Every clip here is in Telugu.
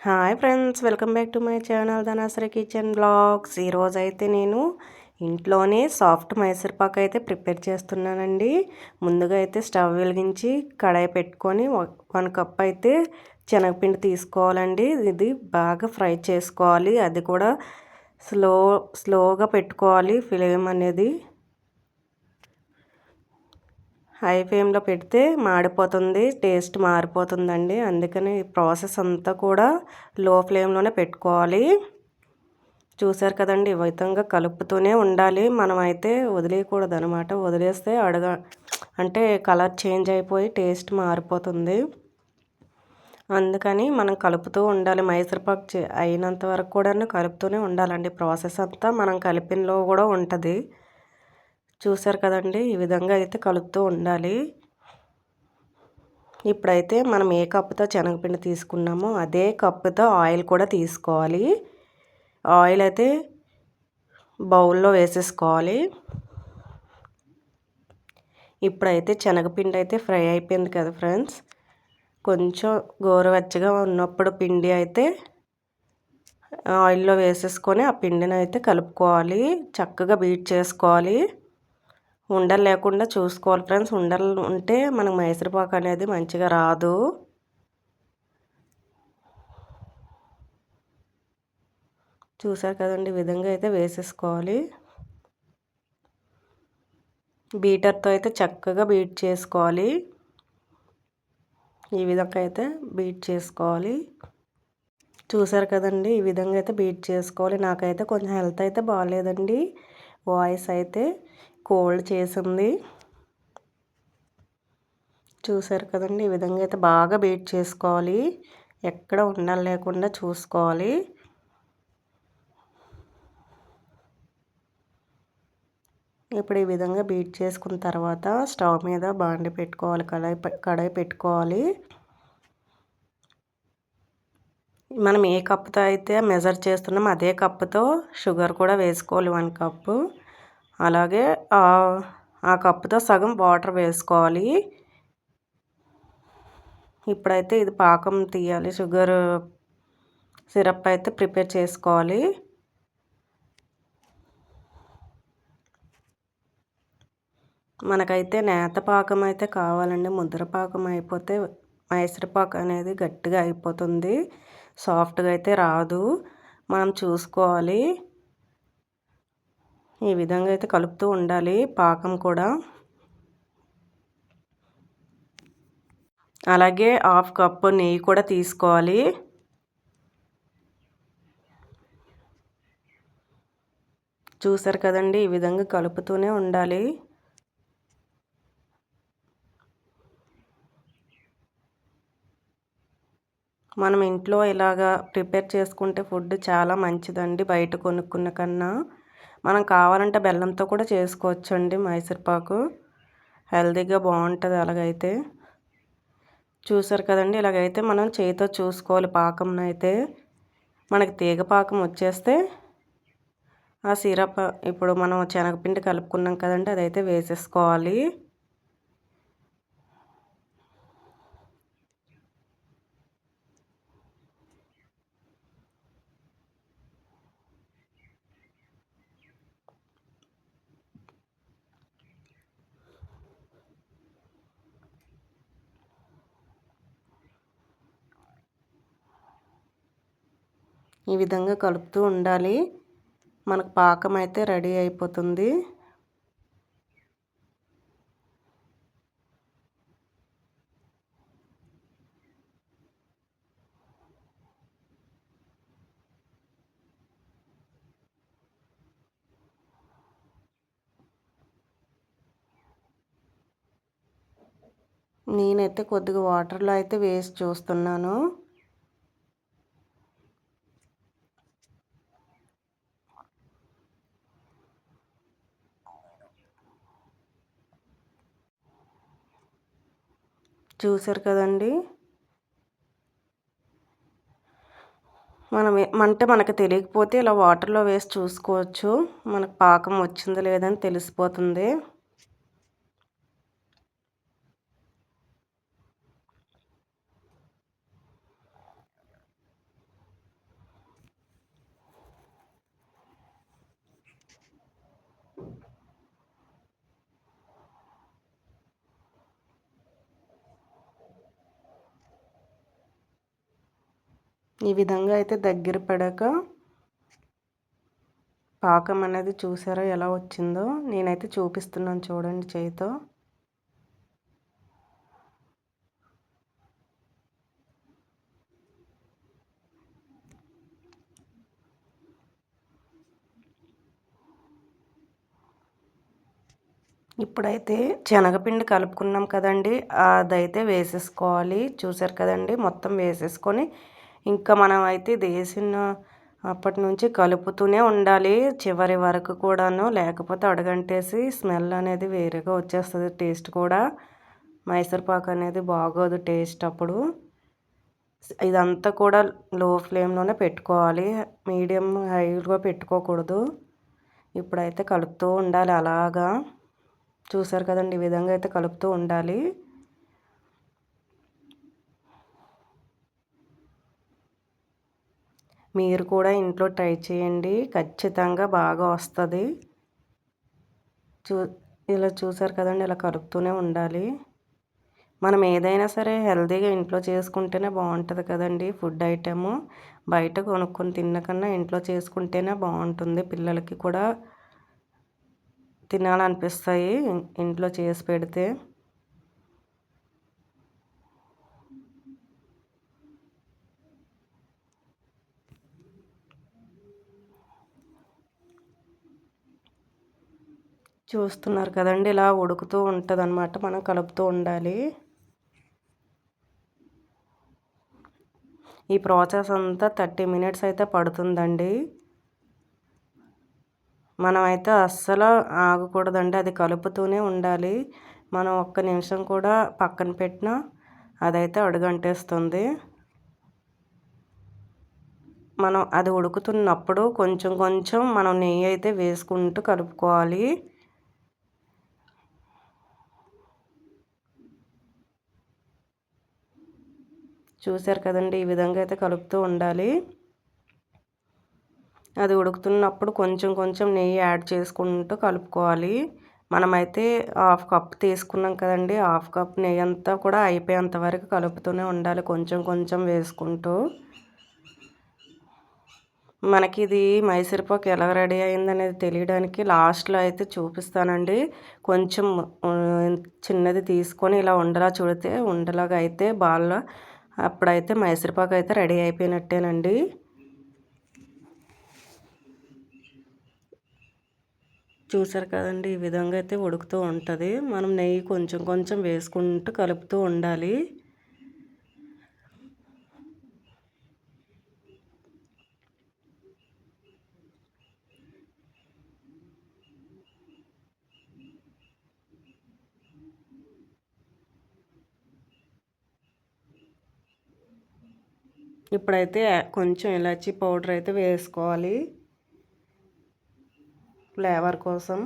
Hi friends, welcome back to my channel Dhanashree kitchen blogs. ఈరోజైతే నేను ఇంట్లోనే సాఫ్ట్ మైసూర్పాక్ అయితే ప్రిపేర్ చేస్తున్నానండి. ముందుగా అయితే స్టవ్ వెలిగించి కడాయి పెట్టుకొని 1 కప్ అయితే శనగపిండి తీసుకోవాలండి. ఇది బాగా ఫ్రై చేసుకోవాలి. అది కూడా స్లోగా పెట్టుకోవాలి. ఫ్లేమ్ అనేది హై ఫ్లేమ్లో పెడితే మాడిపోతుంది, టేస్ట్ మారిపోతుందండి. అందుకని ఈ ప్రాసెస్ అంతా కూడా లో ఫ్లేమ్లోనే పెట్టుకోవాలి. చూసారు కదండి, ఈ విధంగా కలుపుతూనే ఉండాలి. మనమైతే వదిలేయకూడదు అనమాట. వదిలేస్తే అంటే కలర్ చేంజ్ అయిపోయి టేస్ట్ మారిపోతుంది. అందుకని మనం కలుపుతూ ఉండాలి. మైసూర్పాక్ అయినంత వరకు కూడా కలుపుతూనే ఉండాలండి. ప్రాసెస్ అంతా మనం కలిపినలో కూడా ఉంటుంది. చూసారు కదండి, ఈ విధంగా అయితే కలుపుతూ ఉండాలి. ఇప్పుడైతే మనం ఏ కప్పుతో శనగపిండి తీసుకున్నామో అదే కప్పుతో ఆయిల్ కూడా తీసుకోవాలి. ఆయిల్ అయితే బౌల్లో వేసేసుకోవాలి. ఇప్పుడైతే శనగపిండి అయితే ఫ్రై అయిపోయింది కదా ఫ్రెండ్స్. కొంచెం గోరువెచ్చగా ఉన్నప్పుడు పిండి అయితే ఆయిల్లో వేసేసుకొని ఆ పిండిని అయితే కలుపుకోవాలి. చక్కగా బీట్ చేసుకోవాలి. ఉండలు లేకుండా చూసుకోవాలి ఫ్రెండ్స్. ఉండలు ఉంటే మనకు మైసూర్పాక్ అనేది మంచిగా రాదు. చూసారు కదండి, ఈ విధంగా అయితే వేసేసుకోవాలి. బీటర్తో అయితే చక్కగా బీట్ చేసుకోవాలి. ఈ విధంగా అయితే బీట్ చేసుకోవాలి. చూసారు కదండి, ఈ విధంగా అయితే బీట్ చేసుకోవాలి. నాకైతే కొంచెం హెల్త్ అయితే బాగాలేదండి. వాయిస్ అయితే కోల్డ్ చేసింది. చూసారు కదండి, ఈ విధంగా అయితే బాగా బీట్ చేసుకోవాలి. ఎక్కడ ఉండలు లేకుండా చూసుకోవాలి. ఇప్పుడు ఈ విధంగా బీట్ చేసుకున్న తర్వాత స్టవ్ మీద బాండి పెట్టుకోవాలి. కడాయి పెట్టుకోవాలి. మనం ఏ కప్పుతో అయితే మెజర్ చేస్తున్నామో అదే కప్పుతో షుగర్ కూడా వేసుకోవాలి. 1 కప్పు. అలాగే ఆ కప్పుతో సగం వాటర్ వేసుకోవాలి. ఇప్పుడైతే ఇది పాకం తీయాలి. షుగర్ సిరప్ అయితే ప్రిపేర్ చేసుకోవాలి. మనకైతే నేత పాకం అయితే కావాలండి. ముద్ర పాకం అయిపోతే మైసూర్పాక్ అనేది గట్టిగా అయిపోతుంది. సాఫ్ట్గా అయితే రాదు. మనం చూసుకోవాలి. ఈ విధంగా అయితే కలుపుతూ ఉండాలి. పాకం కూడా అలాగే 1/2 కప్పు నెయ్యి కూడా తీసుకోవాలి. చూసారు కదండి, ఈ విధంగా కలుపుతూనే ఉండాలి. మనం ఇంట్లో ఇలాగా ప్రిపేర్ చేసుకుంటే ఫుడ్ చాలా మంచిదండి. బయట కొనుక్కున్న కన్నా మనం కావాలంటే బెల్లంతో కూడా చేసుకోవచ్చండి మైసూర్పాకు. హెల్తీగా బాగుంటుంది అలాగైతే. చూసారు కదండి, ఇలాగైతే మనం చేతితో చూసుకోవాలి. పాకంను అయితే మనకి తీగ పాకం వచ్చేస్తే ఆ సిరప్ ఇప్పుడు మనం శనగపిండి కలుపుకున్నాం కదండి, అదైతే వేసేసుకోవాలి. ఈ విధంగా కలుపుతూ ఉండాలి. మనకు పాకం అయితే రెడీ అయిపోతుంది. నేనైతే కొద్దిగా వాటర్లో అయితే వేసి చూస్తున్నాను. చూసారు కదండి, మనకు తెలియకపోతే ఇలా వాటర్లో వేసి చూసుకోవచ్చు. మనకు పాకం వచ్చిందో లేదని తెలిసిపోతుంది. ఈ విధంగా అయితే దగ్గర పడాక పాకం అనేది చూసారా ఎలా వచ్చిందో? నేనైతే చూపిస్తున్నాను చూడండి చేయితో. ఇప్పుడైతే శనగపిండి కలుపుకున్నాం కదండీ! అదైతే వేసేసుకోవాలి. చూసారు కదండీ! మొత్తం వేసేసుకొని ఇంకా మనం అయితే ఇది వేసిన అప్పటి నుంచి కలుపుతూనే ఉండాలి చివరి వరకు కూడాను. లేకపోతే అడుగంటేసి స్మెల్ అనేది వేరేగా వచ్చేస్తుంది. టేస్ట్ కూడా మైసూర్ పాక్ అనేది బాగోదు టేస్ట్ అప్పుడు. ఇదంతా కూడా లో ఫ్లేమ్లోనే పెట్టుకోవాలి. మీడియం హైలో పెట్టుకోకూడదు. ఇప్పుడైతే కలుపుతూ ఉండాలి అలాగా. చూసారు కదండి ఈ విధంగా అయితే కలుపుతూ ఉండాలి. మీరు కూడా ఇంట్లో ట్రై చేయండి, ఖచ్చితంగా బాగా వస్తుంది. ఇలా చూసారు కదండి ఇలా కలుపుతూనే ఉండాలి. మనం ఏదైనా సరే హెల్తీగా ఇంట్లో చేసుకుంటేనే బాగుంటుంది కదండి. ఫుడ్ ఐటెము బయట కొనుక్కొని తినకన్నా ఇంట్లో చేసుకుంటేనే బాగుంటుంది. పిల్లలకి కూడా తినాలనిపిస్తాయి ఇంట్లో చేసి పెడితే. చూస్తున్నారు కదండి ఇలా ఉడుకుతూ ఉంటుంది అన్నమాట. మనం కలుపుతూ ఉండాలి. ఈ ప్రాసెస్ అంతా 30 మినిట్స్ అయితే పడుతుందండి. మనమైతే అస్సలు ఆగకూడదండి, అది కలుపుతూనే ఉండాలి. మనం ఒక్క నిమిషం కూడా పక్కన పెట్టినా అదైతే అడుగంటేస్తుంది. మనం అది ఉడుకుతున్నప్పుడు కొంచెం కొంచెం మనం నెయ్యి అయితే వేసుకుంటూ కలుపుకోవాలి. చూసారు కదండి ఈ విధంగా అయితే కలుపుతూ ఉండాలి. అది ఉడుకుతున్నప్పుడు కొంచెం కొంచెం నెయ్యి యాడ్ చేసుకుంటూ కలుపుకోవాలి. మనమైతే హాఫ్ కప్ తీసుకున్నాం కదండి, హాఫ్ కప్ నెయ్యి అంతా కూడా అయిపోయేంత వరకు కలుపుతూనే ఉండాలి కొంచెం కొంచెం వేసుకుంటూ. మనకి ఇది మైసూర్పాకు ఎలా రెడీ అయిందనేది తెలియడానికి లాస్ట్లో అయితే చూపిస్తానండి. కొంచెం చిన్నది తీసుకొని ఇలా ఉండలా చుడితే ఉండలాగా అయితే బాల్లా అప్పుడైతే మైసూర్పాకు అయితే రెడీ అయిపోయినట్టేనండి. చూసారు కదండి ఈ విధంగా అయితే ఉడుకుతూ ఉంటుంది. మనం నెయ్యి కొంచెం కొంచెం వేసుకుంటూ కలుపుతూ ఉండాలి. ఇప్పుడైతే కొంచెం ఇలాచీ పౌడర్ అయితే వేసుకోవాలి ఫ్లేవర్ కోసం.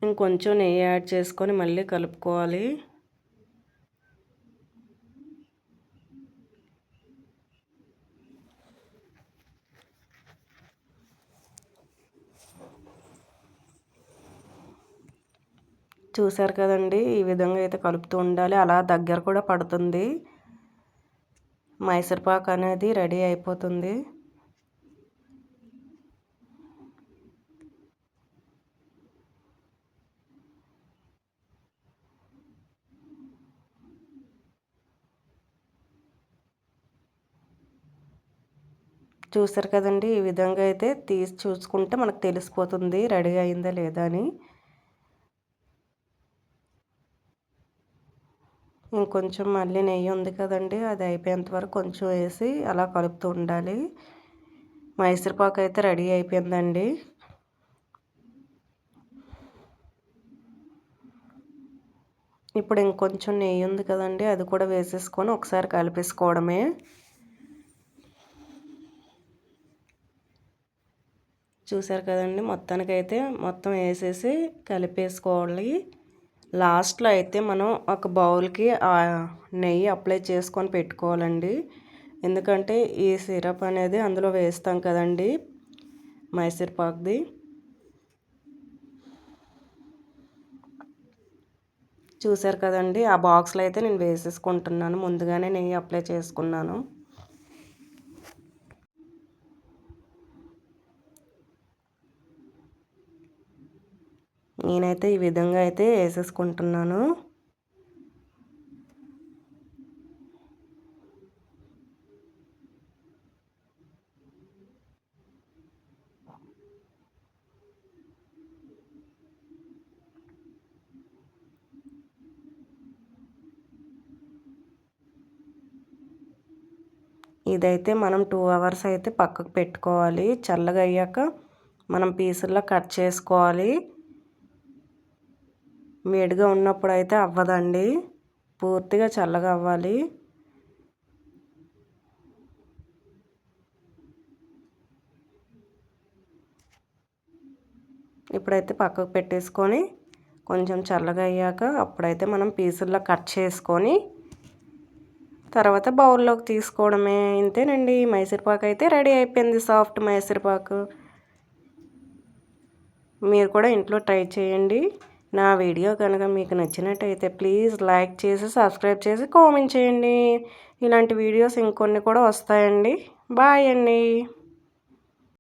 ఇంకొంచెం నెయ్యి యాడ్ చేసుకొని మళ్ళీ కలుపుకోవాలి. చూసారు కదండి ఈ విధంగా అయితే కలుపుతూ ఉండాలి. అలా దగ్గర కూడా పడుతుంది. మైసూర్పాక్ అనేది రెడీ అయిపోతుంది. చూసారు కదండి ఈ విధంగా అయితే తీసి చూసుకుంటే మనకు తెలిసిపోతుంది రెడీ అయిందా లేదా అని. ఇంకొంచెం మళ్ళీ నెయ్యి ఉంది కదండి, అది అయిపోయేంత వరకు కొంచెం వేసి అలా కలుపుతూ ఉండాలి. మైసూర్పాకు అయితే రెడీ అయిపోయిందండి. ఇప్పుడు ఇంకొంచెం నెయ్యి ఉంది కదండి, అది కూడా వేసేసుకొని ఒకసారి కలిపేసుకోవడమే. చూసారు కదండి మొత్తానికైతే మొత్తం వేసేసి కలిపేసుకోవాలి. లాస్ట్లో అయితే మనం ఒక బౌల్కి నెయ్యి అప్లై చేసుకొని పెట్టుకోవాలండి. ఎందుకంటే ఈ సిరప్ అనేది అందులో వేస్తాం కదండి మైసూర్పాక్ది. చూసారు కదండి, ఆ బాక్స్లో అయితే నేను వేసేసుకుంటున్నాను. ముందుగానే నెయ్యి అప్లై చేసుకున్నాను. నేనైతే ఈ విధంగా అయితే వేసేసుకుంటున్నాను. ఇదైతే మనం 2 అవర్స్ అయితే పక్కకు పెట్టుకోవాలి. చల్లగా అయ్యాక మనం పీసుల్లో కట్ చేసుకోవాలి. వేడిగా ఉన్నప్పుడు అయితే అవ్వదండి, పూర్తిగా చల్లగా అవ్వాలి. ఇప్పుడైతే పక్కకు పెట్టేసుకొని కొంచెం చల్లగా అయ్యాక అప్పుడైతే మనం పీసుల్లో కట్ చేసుకొని తర్వాత బౌల్లోకి తీసుకోవడమే. ఇంతేనండి, మైసూర్పాకు అయితే రెడీ అయిపోయింది, సాఫ్ట్ మైసూర్పాకు. మీరు కూడా ఇంట్లో ట్రై చేయండి. నా వీడియో కనుక మీకు నచ్చినట్టయితే ప్లీజ్ లైక్ చేసి సబ్స్క్రైబ్ చేసి కామెంట్ చేయండి. ఇలాంటి వీడియోస్ ఇంకొన్ని కూడా వస్తాయండి. బాయ్ అండి.